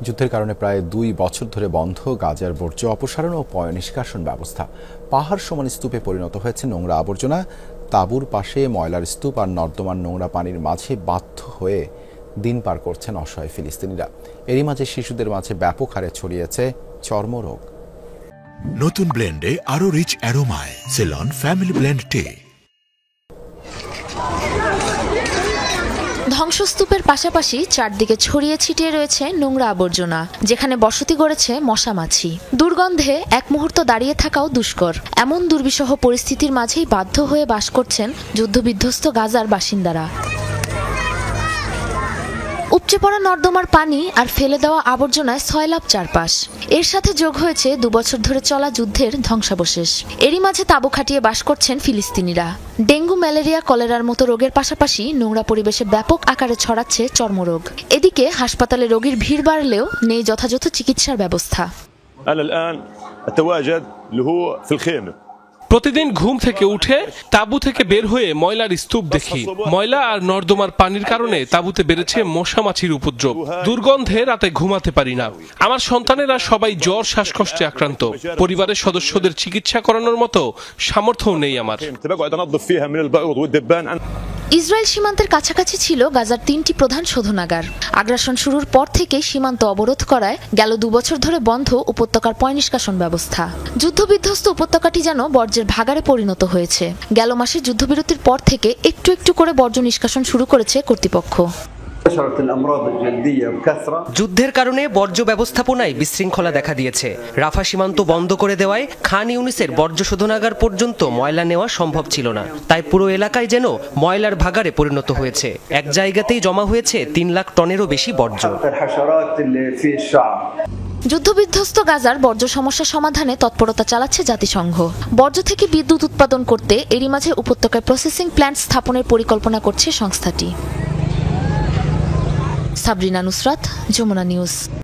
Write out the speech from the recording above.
যুদ্ধের কারণে প্রায় 2 বছর ধরে বন্ধ গাজার বর্জ্য অপসারণ ও পয়ঃনিষ্কাশন ব্যবস্থা। পাহাড় সমান স্তূপে পরিণত হয়েছে নোংরা আবর্জনা। তাঁবুর পাশে ময়লার স্তূপ আর নর্দমার নোংরা পানির মাঝে বাধ্য হয়ে দিন পার করছেন অসহায় ফিলিস্তিনিরা। এরই মাঝে শিশুদের মাঝে ব্যাপক হারে ছড়িয়েছে চর্মরোগ। নতুন ব্লেন্ডে আরো রিচ অ্যারোমায় সেলন ফ্যামিলি ব্লেন্ড টে। ধ্বংসস্তূপের পাশাপাশি চারদিকে ছড়িয়ে ছিটিয়ে রয়েছে নোংরা আবর্জনা, যেখানে বসতি গড়েছে মশা মাছি। দুর্গন্ধে এক মুহূর্ত দাঁড়িয়ে থাকাও দুষ্কর। এমন দুর্বিষহ পরিস্থিতির মাঝেই বাধ্য হয়ে বাস করছেন যুদ্ধবিধ্বস্ত গাজার বাসিন্দারা। উপচে পড়া নর্দমার পানি আর ফেলে দেওয়া আবর্জনায় সয়লাব চারপাশ। এর সাথে যোগ হয়েছে 2 বছর ধরে চলা যুদ্ধের ধ্বংসাবশেষ। এরই মাঝে তাঁবু খাটিয়ে বাস করছেন ফিলিস্তিনিরা। ডেঙ্গু, ম্যালেরিয়া, কলেরার মতো রোগের পাশাপাশি নোংরা পরিবেশে ব্যাপক আকারে ছড়াচ্ছে চর্মরোগ। এদিকে হাসপাতালে রোগীর ভিড় বাড়লেও নেই যথাযথ চিকিৎসার ব্যবস্থা। প্রতিদিন ঘুম থেকে উঠে তাঁবু থেকে বের হয়ে ময়লার স্তূপ দেখি। ময়লা আর নর্দমার পানির কারণে তাঁবুতে বেড়েছে মশা মাছির উপদ্রব। দুর্গন্ধে রাতে ঘুমাতে পারি না। আমার সন্তানেরা সবাই জ্বর, শ্বাসকষ্টে আক্রান্ত। পরিবারের সদস্যদের চিকিৎসা করানোর মতো সামর্থ্যও নেই আমার। ইসরায়েল সীমান্তের কাছাকাছি ছিল গাজার 3টি প্রধান শোধনাগার। আগ্রাসন শুরুর পর থেকে সীমান্ত অবরোধ করায় গেল 2 বছর ধরে বন্ধ উপত্যকার পয়ঃনিষ্কাশন ব্যবস্থা। যুদ্ধবিধ্বস্ত উপত্যকাটি যেন বর্জ্যের ভাগাড়ে পরিণত হয়েছে। গেল মাসে যুদ্ধবিরতির পর থেকে একটু একটু করে বর্জ্য নিষ্কাশন শুরু করেছে কর্তৃপক্ষ। যুদ্ধের কারণে বর্জ্য ব্যবস্থাপনায় বিশৃঙ্খলা দেখা দিয়েছে। রাফা সীমান্ত বন্ধ করে দেওয়ায় খান ইউনিসের বর্জ্য শোধনাগার পর্যন্ত ময়লা নেওয়া সম্ভব ছিল না। তাই পুরো এলাকায় যেন ময়লার ভাগাড়ে পরিণত হয়েছে। এক জায়গাতেই জমা হয়েছে 3 লাখ টনেরও বেশি বর্জ্য। যুদ্ধবিধ্বস্ত গাজার বর্জ্য সমস্যা সমাধানে তৎপরতা চালাচ্ছে জাতিসংঘ। বর্জ্য থেকে বিদ্যুৎ উৎপাদন করতে এরই মাঝে উপত্যকায় প্রসেসিং প্ল্যান্ট স্থাপনের পরিকল্পনা করছে সংস্থাটি। সাবরিনা নুসরাত, যমুনা নিউজ।